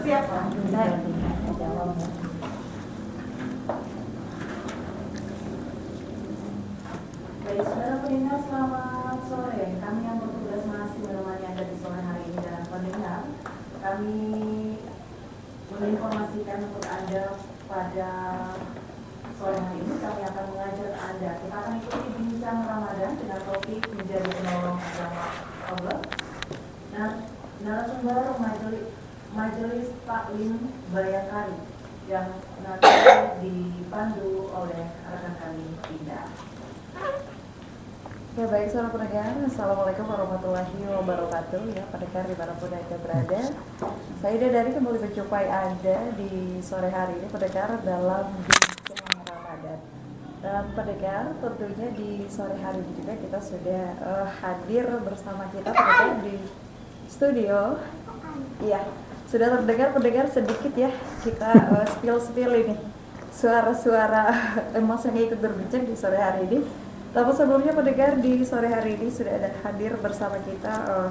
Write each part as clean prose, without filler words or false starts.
Siap, Pak. Baik, saudara pendengar, selamat sore. Kami yang bertugas masih menemani Anda di sore hari ini. Dan pendengar, kami menginformasikan untuk Anda pada sore hari ini kami akan mengajak Anda. Kita akan ikuti bincang Ramadan dengan topik menjadi penolong agama Allah. Nah, narasumber Majelis Taklim Bayangkari yang nanti dipandu oleh rekan kami Indah. Ya baik, saudara pendengar, Assalamualaikum warahmatullahi wabarakatuh. Ya pendengar dimanapun Anda berada, saya Ida dari kembali menjumpai Anda di sore hari ini pendengar dalam bincang Ramadan. Dan pendengar tentunya di sore hari ini juga kita sudah hadir bersama kita pendengar di studio. Iya, sudah terdengar pendengar sedikit ya kita spill ini suara-suara emas yang ikut berbincang di sore hari ini. Tapi sebelumnya pendengar di sore hari ini sudah ada hadir bersama kita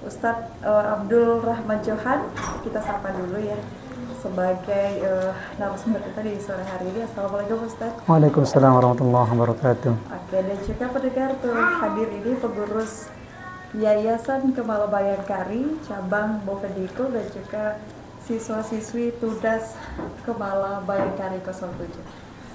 Ustadz Abdul Rahman Johan. Kita sapa dulu ya sebagai narasumber kita di sore hari ini. Assalamualaikum Ustadz. Waalaikumsalam warahmatullahi wabarakatuh. Oke, dan juga pendengar tuh hadir ini pengurus Yayasan Kemala Bayangkari cabang Bovendigul dan juga siswa-siswi Tudas Kemala Bayangkari 07.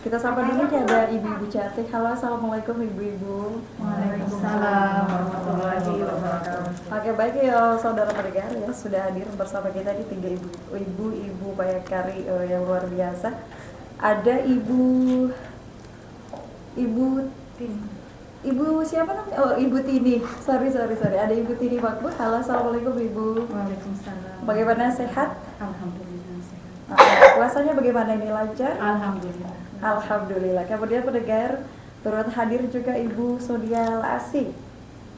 Kita sapa dulu ya, ada Ibu-Ibu cantik. Halo, Assalamualaikum Ibu-Ibu. Waalaikumsalam warahmatullahi wabarakatuh. Oke, baik ya saudara pendengar ya, sudah hadir bersama kita di 3 ibu-ibu Bayangkari yang luar biasa. Ada Ibu siapa namanya? Oh, Ibu Tini. Sorry. Ada Ibu Tini Makbul. Halo, Assalamualaikum Ibu. Waalaikumsalam. Bagaimana, sehat? Alhamdulillah sehat. Puasanya bagaimana ini, lancar? Alhamdulillah. Kemudian pendengar turut hadir juga Ibu Sodia Lasih.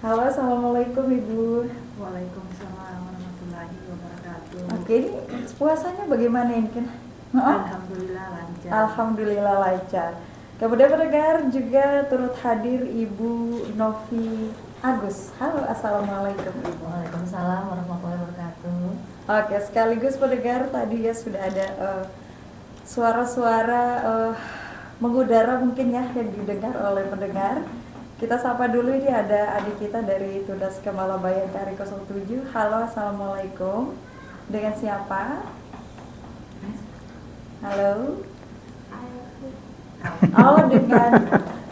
Halo, Assalamualaikum Ibu. Waalaikumsalam warahmatullahi wabarakatuh. Oke, ini puasanya bagaimana ini kan? Alhamdulillah lancar. Alhamdulillah lancar. Kemudian pendengar juga turut hadir Ibu Novi Agus. Halo, Assalamualaikum Ibu. Waalaikumsalam warahmatullahi wabarakatuh. Oke, sekaligus pendengar tadi ya sudah ada suara-suara mengudara mungkin ya yang didengar oleh pendengar. Kita sapa dulu, ini ada adik kita dari Tudas Kemala Bayangkari 07. Halo, Assalamualaikum. Dengan siapa? Halo. Oh, dengan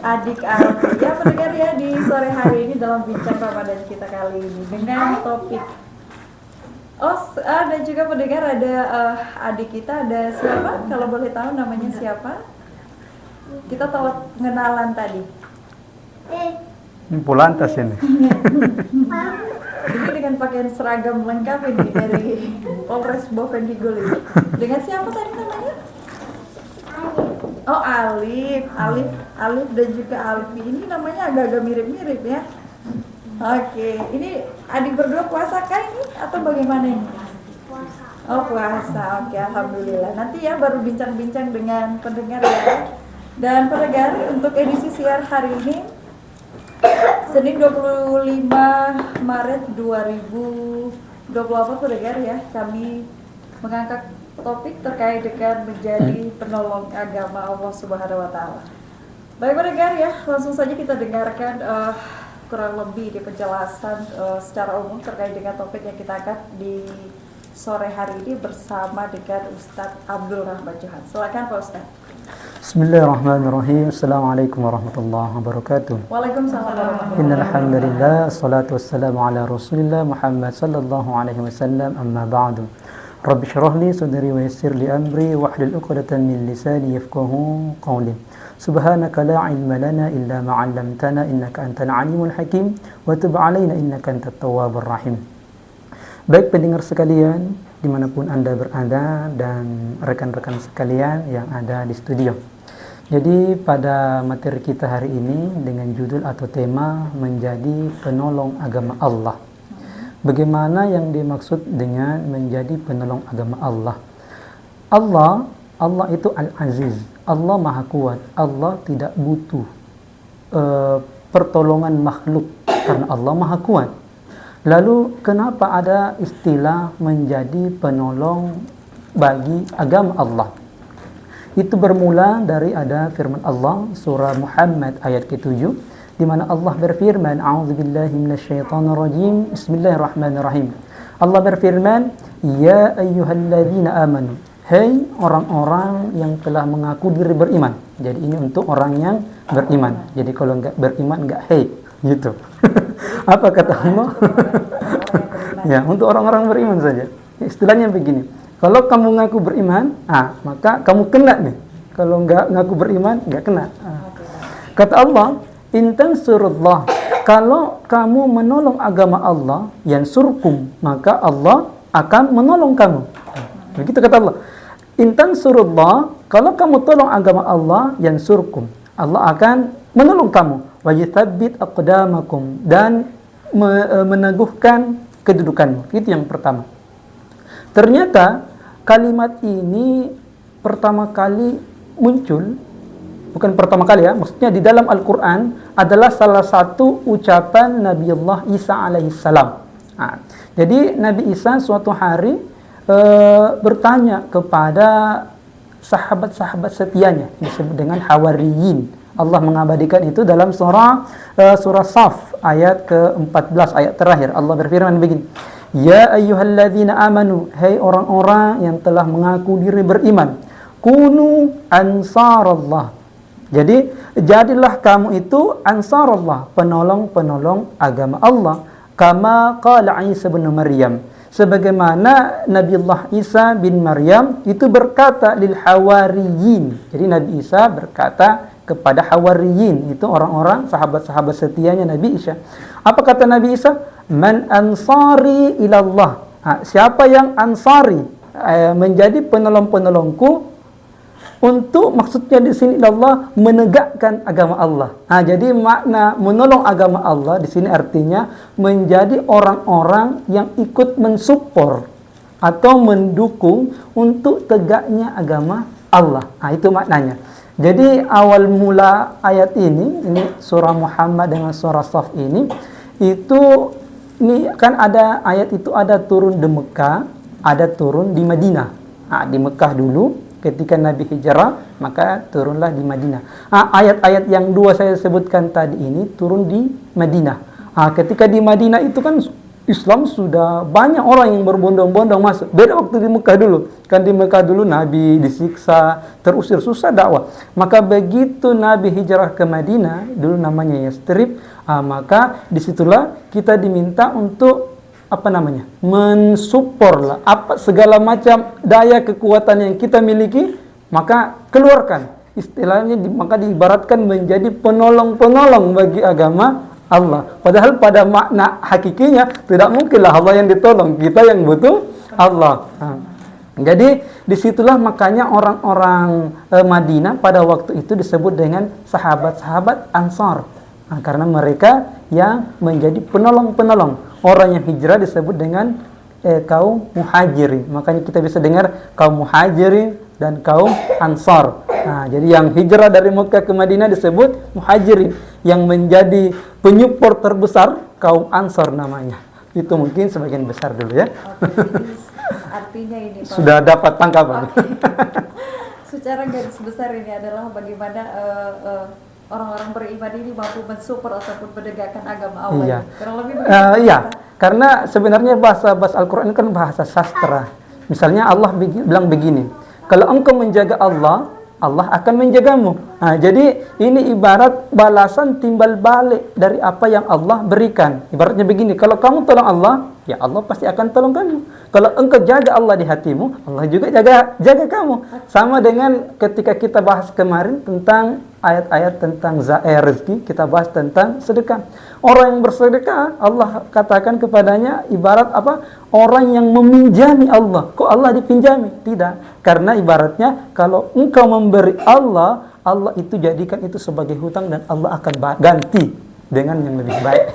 adik Alfi. Ya pendengar ya, di sore hari ini dalam bincang Ramadan kita kali ini dengan topik dan juga pendengar ada adik kita, ada siapa? Kalau boleh tahu namanya siapa? Kita telah pengenalan tadi. Ini Polantas ini. Ini dengan pakaian seragam lengkap ini dari Polres Bovendigul ini. Dengan siapa tadi namanya? Oh, Alif dan juga Alfi. Ini namanya agak-agak mirip-mirip ya. Oke, ini adik berdua puasa kah ini atau bagaimana ini? Puasa. Oh, puasa. Oke, alhamdulillah. Nanti ya baru bincang-bincang dengan pendengar ya. Dan pendengar untuk edisi siar hari ini Senin 25 Maret 2024 pendengar ya, kami mengangkat topik terkait dengan menjadi penolong agama Allah Subhanahu wa taala. Baik pendengar ya, langsung saja kita dengarkan kurang lebih di penjelasan secara umum terkait dengan topik yang kita angkat di sore hari ini bersama dengan Ustadz Abdul Rahman Johan. Silakan Pak Ustadz. Bismillahirrahmanirrahim. Assalamualaikum warahmatullahi wabarakatuh. Waalaikumsalam warahmatullahi wabarakatuh. Innal hamdalillah, salatu wassalamu ala Rasulillah Muhammad sallallahu alaihi wasallam. Amma ba'du. Rabbi shrah li sadri wa yassir li amri wahlul 'uqdatam min lisani yafqahu qawli. Subhanaka la ilma lana illa ma 'allamtana innaka antal alimul hakim wa tub 'alaina innaka antat tawwabur rahim. Baik pendengar sekalian, dimanapun Anda berada dan rekan-rekan sekalian yang ada di studio. Jadi pada materi kita hari ini dengan judul atau tema menjadi penolong agama Allah. Bagaimana yang dimaksud dengan menjadi penolong agama Allah? Allah itu Al-Aziz. Allah Maha Kuat. Allah tidak butuh pertolongan makhluk karena Allah Maha Kuat. Lalu kenapa ada istilah menjadi penolong bagi agama Allah. Itu bermula dari ada firman Allah surah Muhammad ayat ke-7 di mana Allah berfirman, a'udzubillahi minasyaitonirrajim, bismillahirrahmanirrahim. Allah berfirman, ya ayyuhalladzina amanu, hei orang-orang yang telah mengaku diri beriman. Jadi ini untuk orang yang beriman. Jadi kalau enggak beriman enggak hey gitu. Apa kata Allah? Ya, untuk orang-orang beriman saja. Istilahnya begini. Kalau kamu ngaku beriman, maka kamu kena nih. Kalau enggak ngaku beriman, enggak kena. Kata Allah, intan surullah. Kalau kamu menolong agama Allah, yansurkum, maka Allah akan menolong kamu. Begitu kata Allah. Intan surullah, kalau kamu tolong agama Allah, yansurkum, Allah akan menolong kamu. Wa yuthabbit aqdamakum, dan meneguhkan kedudukanmu. Itu yang pertama. Ternyata kalimat ini pertama kali muncul, bukan pertama kali ya, maksudnya di dalam Al-Quran adalah salah satu ucapan Nabiullah Isa alaihissalam. Jadi Nabi Isa suatu hari bertanya kepada sahabat-sahabat setianya, disebut dengan Hawariyin. Allah mengabadikan itu dalam surah Saf ayat ke-14, ayat terakhir. Allah berfirman begini, ya ayyuhalladzina amanu, hei orang-orang yang telah mengaku diri beriman, kunu ansarallah. Jadi jadilah kamu itu ansarallah, penolong-penolong agama Allah, kama qala Isa bin Maryam, sebagaimana Nabiullah Isa bin Maryam itu berkata lil hawariyin. Jadi Nabi Isa berkata kepada hawariyin, itu orang-orang sahabat-sahabat setianya Nabi Isa. Apa kata Nabi Isa? Man ansari ilallah. Siapa yang ansari, menjadi penolong-penolongku, untuk maksudnya di sini Allah menegakkan agama Allah. Jadi makna menolong agama Allah di sini artinya menjadi orang-orang yang ikut mensupport atau mendukung untuk tegaknya agama Allah. Itu maknanya. Jadi awal mula ayat ini surah Muhammad dengan surah Saf ini kan ada ayat itu ada turun di Mekah, ada turun di Madinah. Di Mekah dulu ketika Nabi hijrah, maka turunlah di Madinah. Ayat-ayat yang dua saya sebutkan tadi ini turun di Madinah. Ketika di Madinah itu kan Islam sudah banyak orang yang berbondong-bondong masuk. Beda waktu di Mekah dulu. Kan di Mekah dulu Nabi disiksa, terusir, susah dakwah. Maka begitu Nabi hijrah ke Madinah, dulu namanya Yastrib, maka disitulah kita diminta untuk mensupport segala macam daya kekuatan yang kita miliki, maka keluarkan. Istilahnya maka diibaratkan menjadi penolong-penolong bagi agama Allah. Padahal pada makna hakikinya tidak mungkinlah Allah yang ditolong, kita yang butuh Allah. Jadi disitulah makanya orang-orang Madinah pada waktu itu disebut dengan sahabat-sahabat Ansar. Karena mereka yang menjadi penolong-penolong. Orang yang hijrah disebut dengan kaum muhajirin. Makanya kita bisa dengar kaum muhajirin dan kaum ansar. Jadi yang hijrah dari Mekah ke Madinah disebut muhajirin. Yang menjadi penyupport terbesar kaum ansar namanya. Itu mungkin sebagian besar dulu ya. Artinya ini Pak, sudah dapat tangkapan. Secara garis besar ini adalah bagaimana orang-orang beriman ini mampu mensupport ataupun menegakkan agama Allah. Iya. Kurang lebih begitu. Iya, karena sebenarnya bahasa Al-Quran kan bahasa sastra. Misalnya Allah bilang begini, kalau engkau menjaga Allah, Allah akan menjagamu. Jadi ini ibarat balasan timbal balik dari apa yang Allah berikan. Ibaratnya begini, kalau kamu tolong Allah, ya Allah pasti akan tolong kamu. Kalau engkau jaga Allah di hatimu, Allah juga jaga kamu. Sama dengan ketika kita bahas kemarin tentang ayat-ayat tentang rezeki, kita bahas tentang sedekah. Orang yang bersedekah, Allah katakan kepadanya ibarat orang yang meminjami Allah. Kok Allah dipinjami? Tidak. Karena ibaratnya kalau engkau memberi Allah, Allah itu jadikan itu sebagai hutang dan Allah akan ganti dengan yang lebih baik.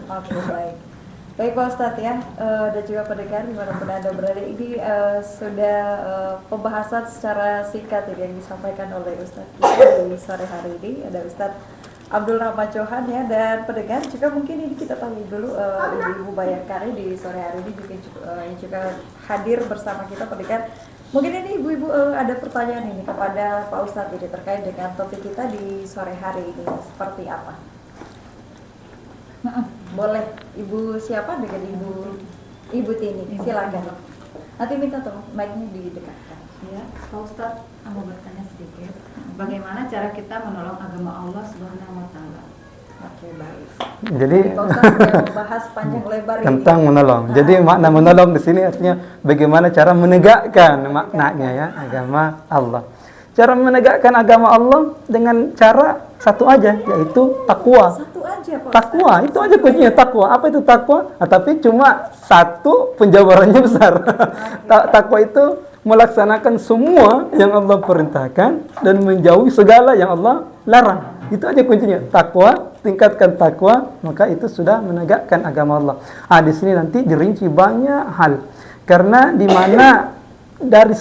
Oke, baik. Baik Pak Ustadz ya, dan juga pendengar dimanapun Anda berada, ini sudah pembahasan secara singkat yang disampaikan oleh Ustadz kita di sore hari ini. Ada Ustadz Abdul Rahman Johan ya, dan pendengar juga mungkin ini kita panggil dulu Ibu Bayangkari di sore hari ini juga hadir bersama kita pendengar Mungkin ini ibu-ibu ada pertanyaan ini kepada Pak Ustadz ini terkait dengan topik kita di sore hari ini seperti apa? Boleh, Ibu siapa dengan Ibu Tini, silakan. Nanti minta tolong mic-nya didekatkan. Ya, Pak Ustadz mau bertanya sedikit. Bagaimana cara kita menolong agama Allah Subhanahu wa taala? Oke, baik. Jadi Pak Ustadz sudah membahas panjang lebar ini. tentang menolong. Jadi makna menolong di sini artinya bagaimana cara menegakkan maknanya ya agama Allah. Cara menegakkan agama Allah dengan cara satu aja, yaitu takwa. Satu aja, Pak Ustadz. Takwa, itu aja kuncinya takwa. Apa itu takwa? Nah, tapi cuma satu penjabarannya besar. Takwa itu melaksanakan semua yang Allah perintahkan dan menjauhi segala yang Allah larang. Itu aja kuncinya. Takwa, tingkatkan takwa, maka itu sudah menegakkan agama Allah. Di sini nanti dirinci banyak hal. Karena di mana dari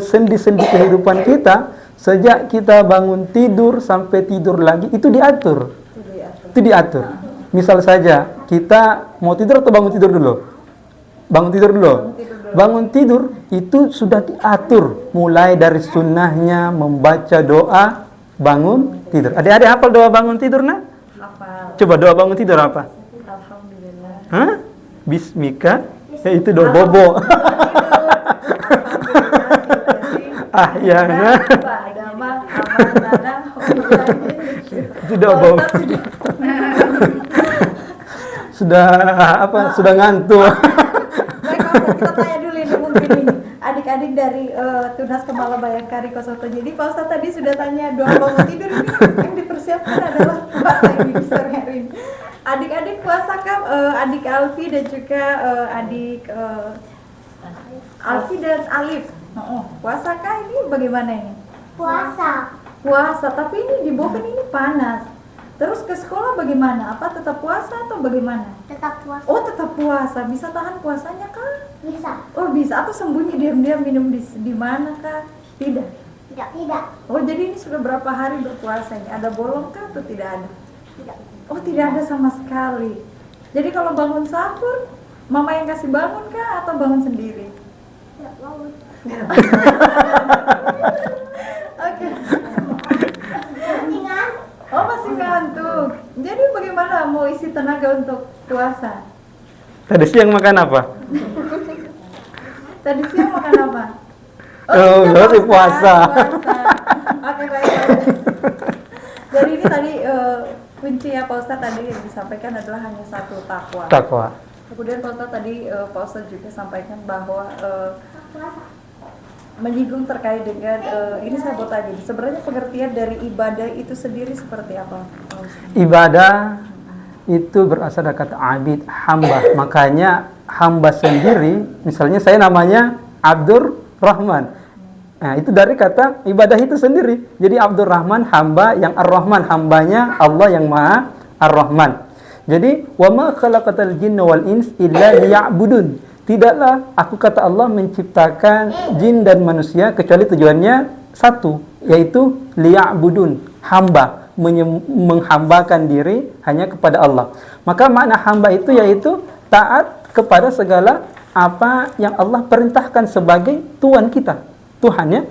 sendi-sendi kehidupan kita, sejak kita bangun tidur sampai tidur lagi itu diatur. Itu diatur. Misal saja kita mau tidur atau bangun tidur dulu? Bangun tidur dulu. Bangun tidur itu sudah diatur mulai dari sunnahnya membaca doa bangun tidur. Adik-adik hafal doa bangun tidur nah? Hafal. Coba doa bangun tidur apa? Alhamdulillah. Hah? Bismika? Itu doa bobo. Ahyana. Itu doa bobo. Sudah apa? Sudah ngantuk. Baik, Pak Ustadz, kita tanya dulu ini mungkin ini adik-adik dari Tunas Kemala Bayangkari 07. Jadi Pak Ustadz tadi sudah tanya doa bangun tidur ini yang dipersiapkan adalah bahasa Inggris sore hari ini. Adik-adik puasakah? Adik Alfi dan juga adik Alfi dan Alif. Puasakah ini bagaimana ini? Puasa, tapi ini di Boven ini panas. Terus ke sekolah bagaimana? Apa tetap puasa atau bagaimana? Tetap puasa. Oh, tetap puasa. Bisa tahan puasanya kah? Bisa. Oh, bisa. Atau sembunyi diam-diam minum di mana kah? Tidak. Tidak. Oh, jadi ini sudah berapa hari berpuasa ini? Ada bolong kah atau tidak ada? Tidak. Oh, tidak ada sama sekali. Jadi kalau bangun sahur, mama yang kasih bangun kah atau bangun sendiri? Tidak bangun. Oke. Dengan Oh, masih ngantuk. Jadi bagaimana mau isi tenaga untuk puasa? Tadi siang makan apa? Tadi siang makan apa? Oh, iya, berarti puasa. Oke, baik. Jadi ini tadi kunci ya Pak Ustadz tadi yang disampaikan adalah hanya satu, takwa. Takwa. Kemudian Pak Ustadz tadi Pak Ustadz juga sampaikan bahwa puasa. menyinggung terkait dengan ini saya mau tanya, sebenarnya pengertian dari ibadah itu sendiri seperti apa, Pak Ustadz? Ibadah itu berasal dari kata abid, hamba. Makanya hamba sendiri, misalnya saya namanya Abdur Rahman. Nah, itu dari kata ibadah itu sendiri. Jadi Abdur Rahman hamba yang Ar-Rahman, hambanya Allah yang Maha Ar-Rahman. Jadi wa ma khalaqatal jinna wal ins illa liya'budun. Tidaklah aku kata Allah menciptakan jin dan manusia kecuali tujuannya satu, yaitu liya'budun, hamba, menghambakan diri hanya kepada Allah. Maka makna hamba itu yaitu taat kepada segala apa yang Allah perintahkan sebagai Tuhan kita, Tuhan ya.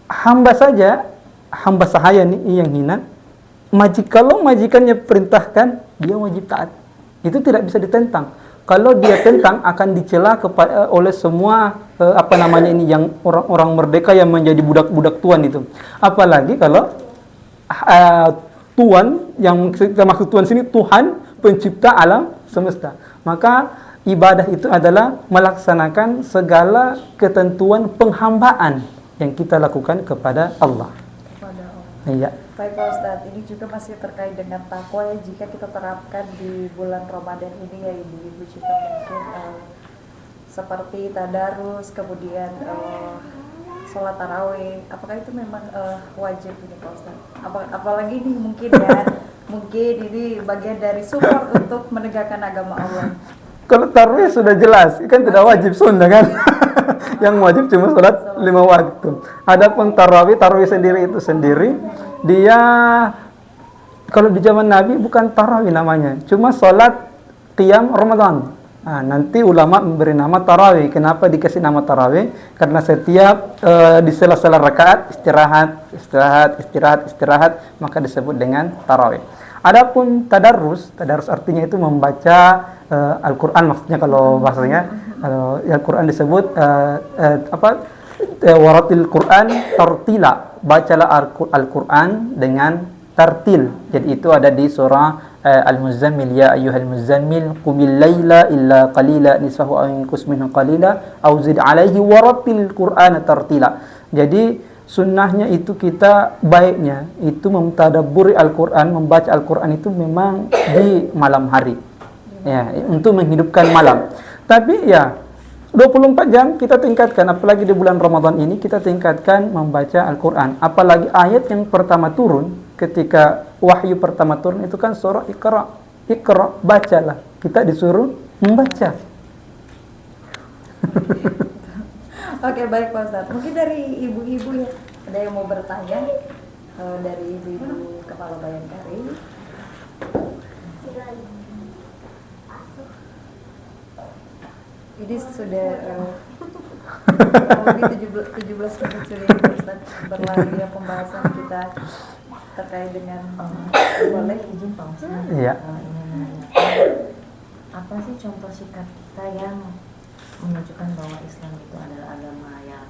Hamba saja, hamba sahaya nih yang hina, kalau majikannya perintahkan, dia wajib taat. Itu tidak bisa ditentang. Kalau dia tentang akan dicela oleh semua yang orang-orang merdeka yang menjadi budak-budak Tuhan itu. Apalagi kalau Tuhan yang kita maksud Tuhan sini Tuhan pencipta alam semesta. Maka ibadah itu adalah melaksanakan segala ketentuan penghambaan yang kita lakukan kepada Allah. Kepada Allah. Iya. Baik Pak Ustadz, ini juga masih terkait dengan takwa ya, jika kita terapkan di bulan Ramadan ini ya ibu-ibu juga mungkin seperti tadarus, kemudian sholat tarawih, apakah itu memang wajib ini Pak Ustadz? Apalagi ini mungkin ya, mungkin ini bagian dari support untuk menegakkan agama Allah. Kalau tarawih sudah jelas, kan tidak wajib sunnah kan? Yang wajib cuma sholat 5 waktu. Adapun tarawih sendiri itu sendiri, dia kalau di zaman Nabi bukan tarawih namanya, cuma sholat qiyam Ramadan. Nah, nanti ulama memberi nama tarawih. Kenapa dikasih nama tarawih? Karena setiap di sela-sela rakaat istirahat, maka disebut dengan tarawih. Adapun tadarus artinya itu membaca Al-Quran, maksudnya kalau bahasanya Al-Quran disebut waratil Quran tartila, bacalah Al-Quran dengan tartil. Jadi itu ada di surah Al-Muzammil, ya ayyuhal muzammil qumil laila illa qalila nisfahu aw inqus minhu qalila aw zid alaihi waratil Qur'ana tartila. Jadi sunnahnya itu kita baiknya itu mentadabburi Al-Quran, membaca Al-Quran itu memang di malam hari. Ya, untuk menghidupkan malam. Tapi ya 24 jam kita tingkatkan, apalagi di bulan Ramadan ini kita tingkatkan membaca Al-Quran. Apalagi ayat yang pertama turun, ketika wahyu pertama turun itu kan surah Iqra. Iqra, bacalah. Kita disuruh membaca. Oke, baik Pak Ustadz. Mungkin dari ibu-ibu ya, ada yang mau bertanya dari ibu-ibu Kepala Bayangkari. Ini sudah kurang lebih 17 menit sudah ini Ustadz berlari ya pembahasan kita terkait dengan boleh izin Pak Ustadz. Iya. Apa sih contoh sikap kita yang menunjukkan bahwa Islam itu adalah agama yang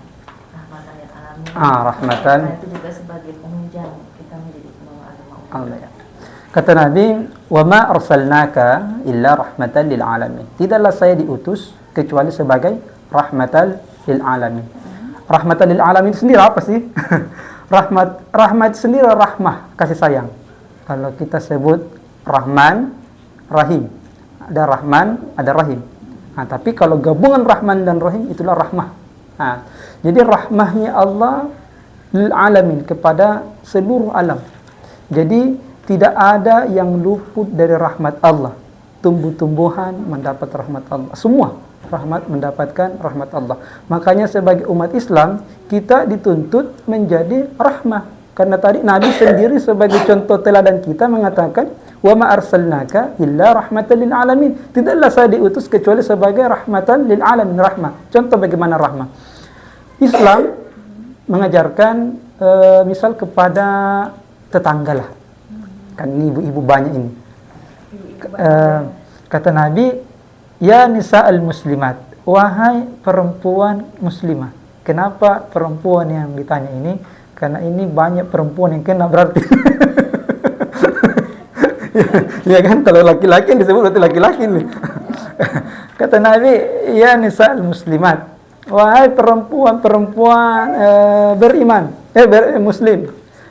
rahmatan lil alamin? Rahmatan. Nah, itu juga sebagai penunjang kita menjadi pembawa agama Allah ya. Kata Nabi, "Wa ma arsalnaka illa rahmatan lil alamin." Tidaklah saya diutus kecuali sebagai rahmatan lil alamin. Rahmatan lil alamin sendiri apa sih? Rahmat sendiri rahmah, kasih sayang. Kalau kita sebut Rahman, Rahim. Ada Rahman, ada Rahim. Nah, tapi kalau gabungan Rahman dan Rahim itulah rahmah. Nah, jadi rahmahnya Allah lil alamin, kepada seluruh alam. Jadi tidak ada yang luput dari rahmat Allah. Tumbuh-tumbuhan mendapat rahmat Allah. Semua rahmat mendapatkan rahmat Allah. Makanya sebagai umat Islam kita dituntut menjadi rahmah. Karena tadi Nabi sendiri sebagai contoh teladan kita mengatakan, "Wa ma arsalnaka illa rahmatan lil alamin." Tidaklah saya diutus kecuali sebagai rahmatan lil alamin, rahmah. Contoh bagaimana rahmah. Islam mengajarkan misal kepada tetangga lah. Kan ini ibu-ibu banyak ini. Kata Nabi, "Ya nisa'al muslimat," wahai perempuan muslimah. Kenapa perempuan yang ditanya ini? Karena ini banyak perempuan yang kena berarti. Ya kan, kalau laki-laki yang disebut berarti laki-laki nih. Kata Nabi, "Ya nisa'al muslimat," wahai perempuan-perempuan beriman, muslim,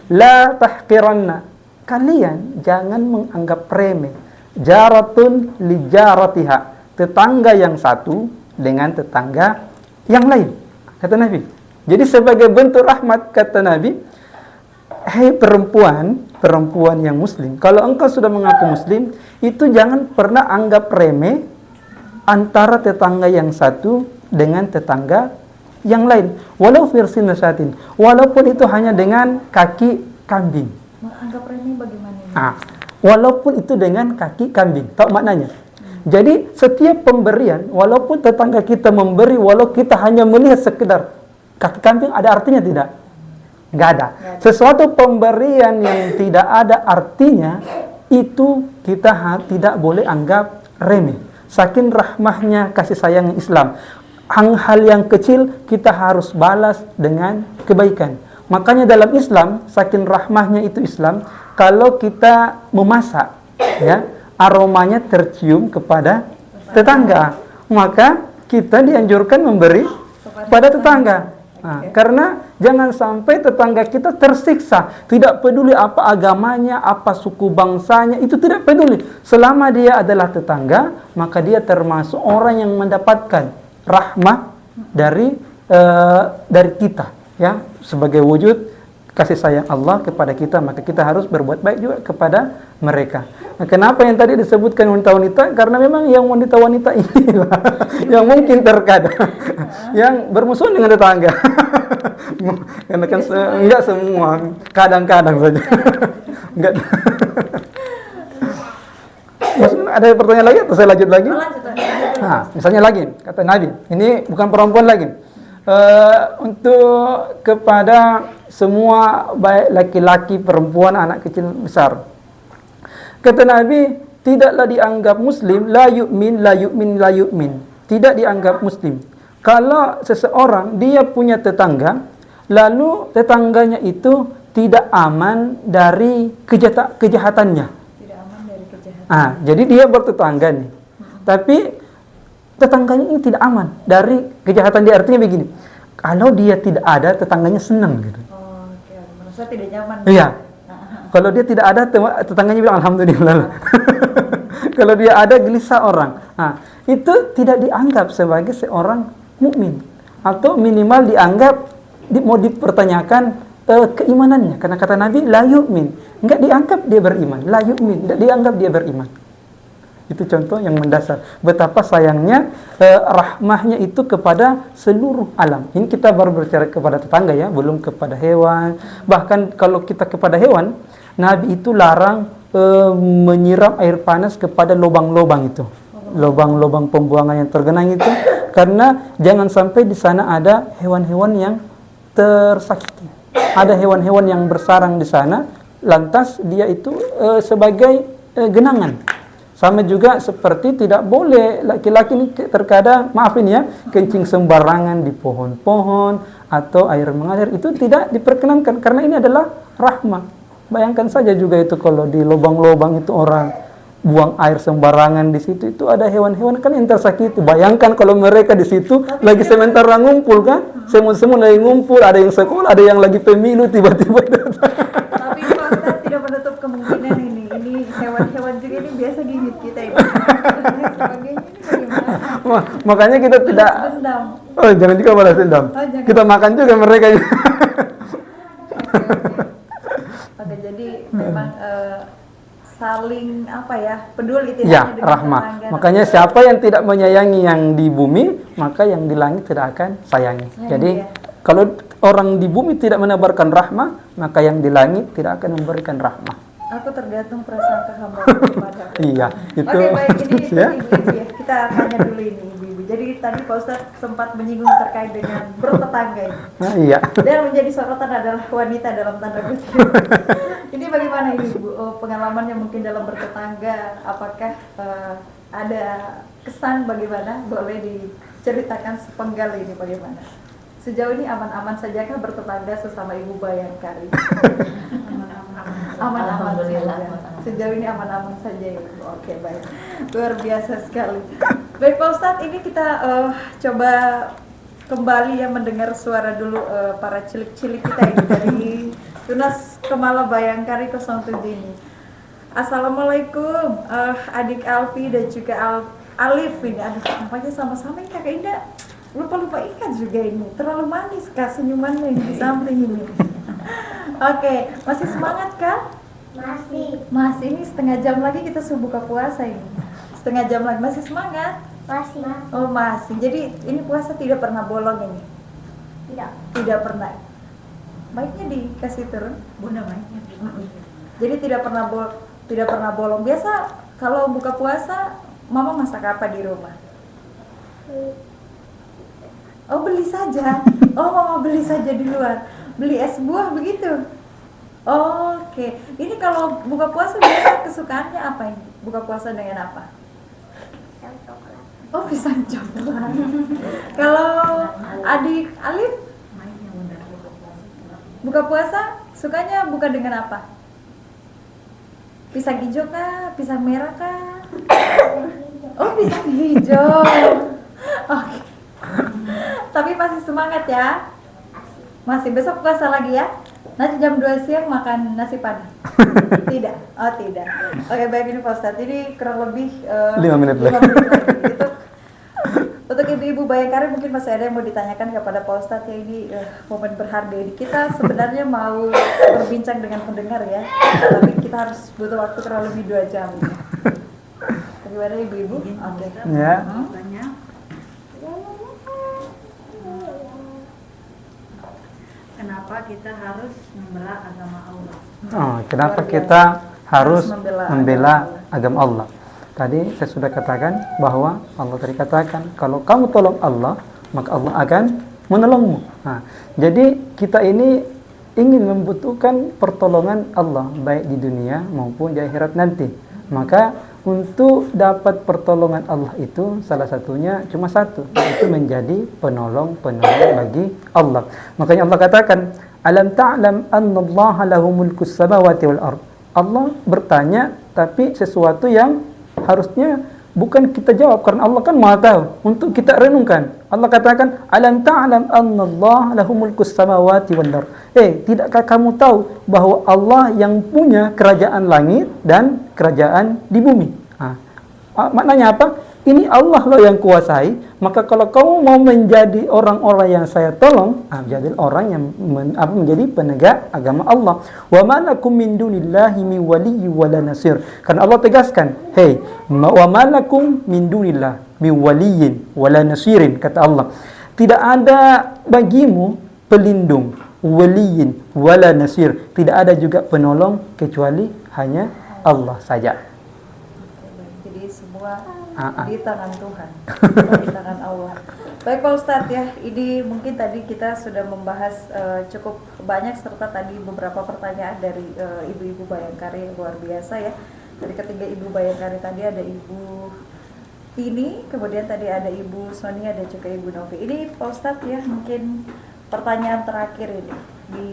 la tahqiranna, kalian jangan menganggap remeh jaratun li jaratiha, tetangga yang satu dengan tetangga yang lain, kata Nabi. Jadi sebagai bentuk rahmat, kata Nabi, hei perempuan yang muslim, kalau engkau sudah mengaku muslim, itu jangan pernah anggap remeh antara tetangga yang satu dengan tetangga yang lain, walau firsin nasyatin, walaupun itu hanya dengan kaki kambing. Menganggap remeh bagaimana? Walaupun itu dengan kaki kambing, tahu maknanya? Jadi setiap pemberian, walaupun tetangga kita memberi, walau kita hanya melihat sekedar kaki kambing, ada artinya tidak? Nggak ada. Sesuatu pemberian yang tidak ada artinya, itu kita tidak boleh anggap remeh. Saking rahmahnya kasih sayang Islam. Hal yang kecil kita harus balas dengan kebaikan. Makanya dalam Islam, saking rahmahnya itu Islam, kalau kita memasak, ya, aromanya tercium kepada tetangga, maka kita dianjurkan memberi pada tetangga. Karena jangan sampai tetangga kita tersiksa, tidak peduli apa agamanya, apa suku bangsanya, itu tidak peduli. Selama dia adalah tetangga, maka dia termasuk orang yang mendapatkan rahmah dari kita, ya, sebagai wujud kasih sayang Allah kepada kita, maka kita harus berbuat baik juga kepada mereka. Nah, kenapa yang tadi disebutkan wanita-wanita? Karena memang yang wanita-wanita inilah yang mungkin terkadang yang bermusuhan dengan tetangga. Karena kan enggak semua, kadang-kadang saja. Enggak. ada pertanyaan lagi atau saya lanjut lagi? Oh, lanjut. Nah, misalnya lagi, kata Nabi, ini bukan perempuan lagi. Untuk kepada semua baik laki-laki, perempuan, anak kecil, besar. Kata Nabi, tidaklah dianggap muslim, la yu'min, la yu'min, la yu'min. Tidak dianggap muslim. Kalau seseorang, dia punya tetangga, lalu tetangganya itu tidak aman dari kejahatannya. Tidak aman dari kejahatan. Jadi dia bertetangga nih. Tapi tetangganya ini tidak aman dari kejahatan dia. Artinya begini, kalau dia tidak ada, tetangganya senang gitu. Oh, oke. Merasa tidak nyaman. Iya. Kalau dia tidak ada, tetangganya bilang alhamdulillah. Kalau dia ada, gelisah orang. Nah, itu tidak dianggap sebagai seorang mukmin, atau minimal dianggap mau dipertanyakan keimanannya. Karena kata Nabi, la yu'min, enggak dianggap dia beriman. La yu'min, enggak dianggap dia beriman. Itu contoh yang mendasar. Betapa sayangnya rahmahnya itu kepada seluruh alam. Ini kita baru berbicara kepada tetangga ya, belum kepada hewan. Bahkan kalau kita kepada hewan, Nabi itu larang menyiram air panas kepada lubang-lubang itu. Lubang-lubang pembuangan yang tergenang itu. Karena jangan sampai di sana ada hewan-hewan yang tersakiti. Ada hewan-hewan yang bersarang di sana, lantas dia itu sebagai genangan. Sama juga seperti tidak boleh laki-laki ini terkadang, maaf ini ya, kencing sembarangan di pohon-pohon atau air mengalir, itu tidak diperkenankan karena ini adalah rahmah. Bayangkan saja juga itu kalau di lubang-lubang itu orang buang air sembarangan di situ, itu ada hewan-hewan kan yang tersakiti. Bayangkan kalau mereka di situ lagi sementara ngumpul kan, semua lagi ngumpul, ada yang sekolah, ada yang lagi pemilu, tiba-tiba datang. Tapi Pak Ustaz tidak menutup kemungkinan ini hewan-hewan juga ini biasa gigit kita ini. Sebagainya ini bagaimana? Makanya kita tidak. Dendam. Oh, jangan juga balas dendam. Oh, jangan. Kita makan juga mereka. Oke, jadi memang saling apa ya, peduli tidak Ya, hanya dengan rahmah. tetangga. Makanya siapa yang tidak menyayangi yang di bumi, maka yang di langit tidak akan sayangi. Jadi ya. kalau orang di bumi tidak menebarkan rahmah, maka yang di langit tidak akan memberikan rahmah. Aku tergantung prasangka hamba kepada. Iya, itu. Oke, baik, ini Ya. ibu-ibu ya. Kita tanya dulu ini ibu-ibu. Jadi tadi Pak Ustadz sempat menyinggung terkait dengan bertetangga ini. Iya. Dan menjadi sorotan adalah wanita dalam tanda kutip. Ini bagaimana ini Bu? Pengalamannya mungkin dalam bertetangga, apakah ada kesan bagaimana? Boleh diceritakan sepenggal ini bagaimana? Sejauh ini aman-aman sajakah bertetangga sesama Ibu Bayangkari? Aman-aman Alhamdulillah. saja. Sejauh ini aman-aman saja ya Ibu. Oke, baik. Luar biasa sekali. Baik Pak Ustadz, ini kita coba kembali ya mendengar suara dulu para cilik-cilik kita ini dari Tunas Kemala Bayangkari 07 ini. Assalamualaikum adik Alfi dan juga Alif ini. Aduh, nampaknya sama-sama ini Kakak Indah. Lupa-lupa ikat juga ini. Terlalu manis Kak senyumannya yang di samping ini. Oke, masih semangat Kak? Masih ini setengah jam lagi kita buka puasa ini. Setengah jam lagi, masih semangat? Masih. Oh masih, jadi ini puasa tidak pernah bolong ini? Tidak pernah. Baiknya dikasih turun? Bunda baiknya. Jadi tidak pernah bolong. Biasa kalau buka puasa, Mama masak apa di rumah? Oh beli saja. Oh Mama beli saja di luar. Beli es buah begitu? Oh, oke. Ini kalau buka puasa biasa kesukaannya apa ini? Buka puasa dengan apa? Oh pisang coklat. Kalau adik Alif buka puasa sukanya buka dengan apa? Pisang hijau kah? Pisang merah kah? Oh pisang hijau. Oke. Tapi masih semangat ya? Masih, besok puasa lagi ya? Nanti jam 2 siang makan nasi padang? Tidak? Oh tidak. Oke baik, ini Pak Ustadz. Ini kurang lebih 5 menit lagi. Itu untuk ibu-ibu Bayangkari mungkin masih ada yang mau ditanyakan kepada Pak Ustadz ya. Ini momen berharga ini. Kita sebenarnya mau berbincang dengan pendengar ya, tapi kita harus butuh waktu kurang lebih 2 jam. Bagaimana ibu-ibu? Oke. Ya. Banyak. Kenapa kita harus membela agama Allah? Kenapa kita harus membela agama Allah? Tadi saya sudah katakan bahwa Allah tadi katakan kalau kamu tolong Allah, maka Allah akan menolongmu. Nah, jadi kita ini ingin membutuhkan pertolongan Allah baik di dunia maupun di akhirat nanti. Maka untuk dapat pertolongan Allah itu salah satunya cuma satu, yaitu menjadi penolong-penolong bagi Allah. Makanya Allah katakan, "Alam ta'lam anna Allah lahu mulkus samawati wal ard." Allah bertanya tapi sesuatu yang harusnya bukan kita jawab karena Allah kan Maha tahu. Untuk kita renungkan. Allah katakan, "Alam ta'lam anna Allah lahu mulkus samawati wal ard." Tidakkah kamu tahu bahwa Allah yang punya kerajaan langit dan kerajaan di bumi? Maknanya apa? Ini Allah loh yang kuasai. Maka kalau kamu mau menjadi orang-orang yang saya tolong, jadi orang yang menjadi penegak agama Allah. Wa ma lakum min dunillahi min waliyyin wala nasir. Karena Allah tegaskan, wa ma lakum min dunillah min waliyyin wala nasirin, kata Allah. Tidak ada bagimu pelindung, waliyin wala nasir. Tidak ada juga penolong kecuali hanya Allah saja. Jadi semua di tangan Tuhan, di tangan Allah. Baik Pak Ustadz ya, ini mungkin tadi kita sudah membahas cukup banyak serta tadi beberapa pertanyaan dari ibu-ibu Bayangkari yang luar biasa ya. Dari ketiga ibu Bayangkari tadi ada Ibu Tini, kemudian tadi ada Ibu Sonia dan juga Ibu Novi. Ini Pak Ustadz ya, mungkin pertanyaan terakhir ini di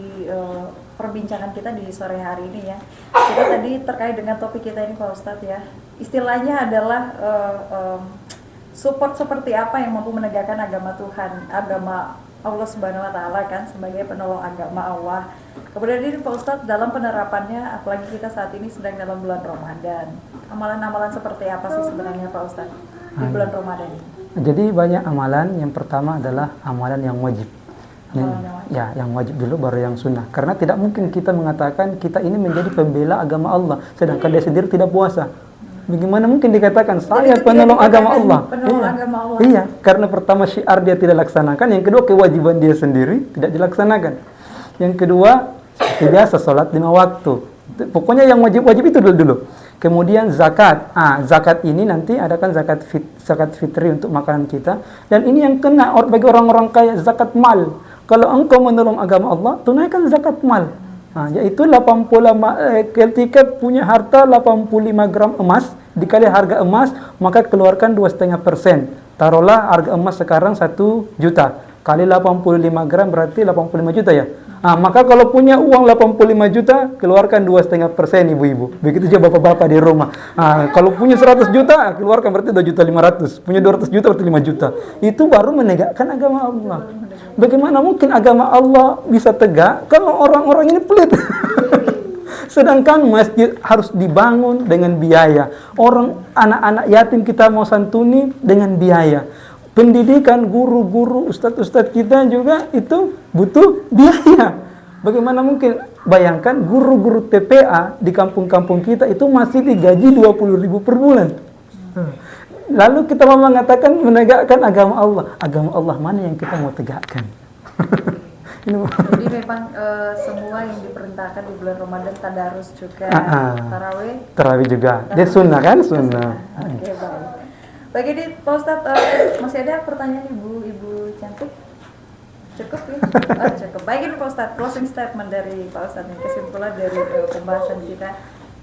perbincangan kita di sore hari ini ya. Kita tadi terkait dengan topik kita ini Pak Ustadz ya. Istilahnya adalah support seperti apa yang mampu menegakkan agama Tuhan, agama Allah Subhanahu wa taala kan sebagai penolong agama Allah. Kemudian ini Pak Ustadz dalam penerapannya, apalagi kita saat ini sedang dalam bulan Ramadan. Amalan-amalan seperti apa sih sebenarnya Pak Ustadz di bulan Ramadan ini? Jadi banyak amalan. Yang pertama adalah amalan yang wajib. Yang wajib dulu baru yang sunnah. Karena tidak mungkin kita mengatakan kita ini menjadi pembela agama Allah sedangkan dia sendiri tidak puasa. Bagaimana mungkin dikatakan saya penolong agama Allah? Agama Allah. Iya, karena pertama syiar dia tidak laksanakan, yang kedua kewajiban dia sendiri tidak dilaksanakan. Yang kedua, seperti biasa salat 5 waktu. Pokoknya yang wajib-wajib itu dulu. Kemudian zakat. Zakat ini nanti adakan zakat fitri untuk makanan kita, dan ini yang kena bagi orang-orang kaya, zakat mal. Kalau engkau menolong agama Allah, tunaikan zakat mal. Yaitu 85 ketika punya harta 85 gram emas dikali harga emas, maka keluarkan 2,5%. Taruhlah harga emas sekarang 1 juta kali 85 gram berarti 85 juta ya. Maka kalau punya uang 85 juta keluarkan 2,5% ibu-ibu. Begitu juga bapak-bapak di rumah. Kalau punya 100 juta keluarkan berarti 2,500. Punya 200 juta berarti 5 juta. Itu baru menegakkan agama Allah. Bagaimana mungkin agama Allah bisa tegak kalau orang-orang ini pelit? Sedangkan masjid harus dibangun dengan biaya. Anak-anak yatim kita mau santuni dengan biaya. Pendidikan guru-guru, ustadz-ustadz kita juga itu butuh biaya. Bagaimana mungkin? Bayangkan guru-guru TPA di kampung-kampung kita itu masih digaji 20.000 per bulan. Lalu kita mau mengatakan menegakkan agama Allah. Agama Allah mana yang kita mau tegakkan? Jadi memang semua yang diperintahkan di bulan Ramadan, tadarus juga, tarawih juga. Dia sunnah kan? Sunnah. Oke, baik. Baik, ini Pak Ustadz, masih ada pertanyaan ibu cantik? Cukup ya? Cukup. Baik, ini Pak Ustadz, closing statement dari Pak Ustadz, kesimpulan dari pembahasan kita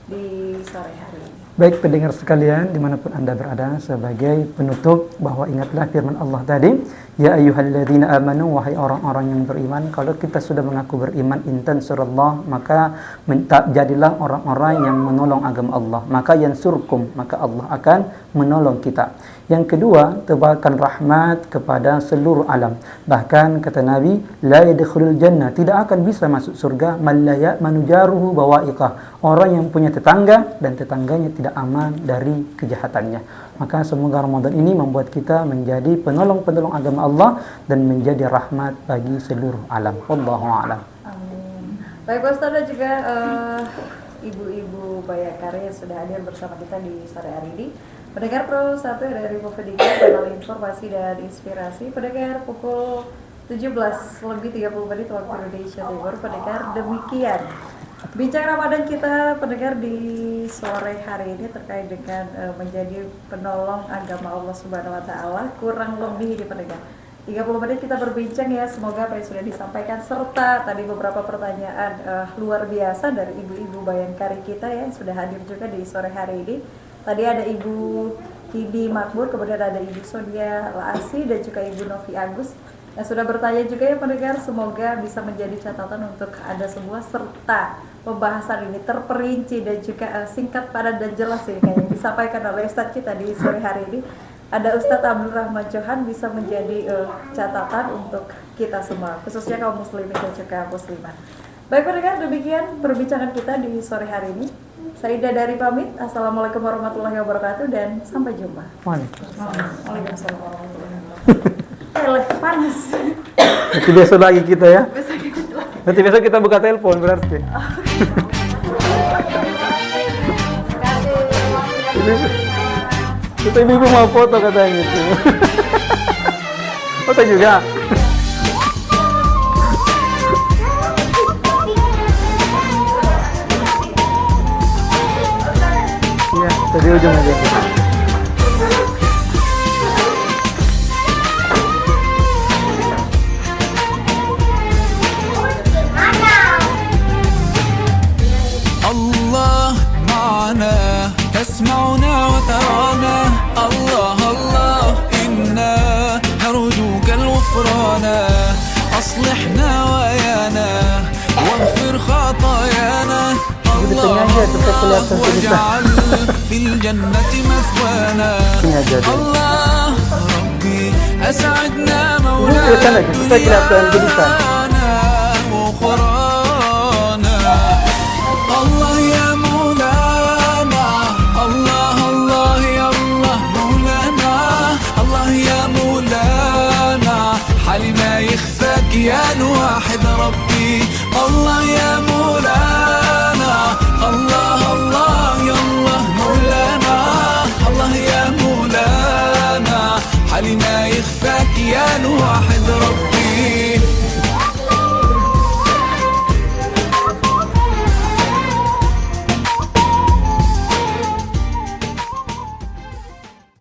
di sore hari ini. Baik pendengar sekalian dimanapun Anda berada, sebagai penutup bahwa ingatlah firman Allah tadi, ya ayyuhalladzina amanu, wahai orang-orang yang beriman, kalau kita sudah mengaku beriman, intan surallah, maka jadilah orang-orang yang menolong agama Allah, maka yansurkum, maka Allah akan menolong kita. Yang kedua, tebarkan rahmat kepada seluruh alam. Bahkan kata Nabi, la yadkhulul jannah, tidak akan bisa masuk surga man la ya'manu jaruhu bawa'iqah, orang yang punya tetangga dan tetangganya tidak aman dari kejahatannya. Maka semoga Ramadan ini membuat kita menjadi penolong-penolong agama Allah dan menjadi rahmat bagi seluruh alam. Wallahu a'lam. Amin. Baik Pak Ustaz, dan juga ibu-ibu Bayangkari yang sudah hadir bersama kita di sore hari ini. Pendengar Pro 1 dari Mufidika, kanal informasi dan inspirasi. Pendengar pukul 17:30 waktu Indonesia Timur. Pendengar, demikian Bincang Ramadan kita pendengar di sore hari ini terkait dengan menjadi penolong agama Allah Subhanahu wa taala, kurang lebih di pendengar 30 menit kita berbincang ya, semoga apa yang sudah disampaikan serta tadi beberapa pertanyaan luar biasa dari ibu-ibu Bayangkari kita ya, yang sudah hadir juga di sore hari ini. Tadi ada Ibu Kidi Makmur, kemudian ada Ibu Sonia Laasi dan juga Ibu Novi Agus yang sudah bertanya juga ya pendengar, semoga bisa menjadi catatan untuk Anda semua serta pembahasan ini terperinci dan juga singkat, padat dan jelas ini kayak yang disampaikan oleh Ustadz kita di sore hari ini. Ada Ustadz Abdul Rahman Johan bisa menjadi catatan untuk kita semua, khususnya kaum muslimin dan juga muslimat. Baik pendengar, demikian perbincangan kita di sore hari ini. Saya Ida dari pamit. Assalamualaikum warahmatullahi wabarakatuh dan sampai jumpa. Waalaikumsalam warahmatullahi wabarakatuh. Panas. Nanti besok lagi kita ya. Nanti besok kita buka telepon berarti. Kita ibu mau foto katanya gitu. Foto juga. Iya, dari ujung aja. الله معنا تسمعنا وترانا الله الله إنا نرجوك الغفران أصلحنا ويانا واغفر خطايانا الله واجعل في الجنة مثوانا الله ربي أسعدنا مولانا دنيانا وأخرانا الله يا مولانا الله الله يا الله مولانا الله يا مولانا حالي ما يخفاك يا الواحد ربي الله يا مولانا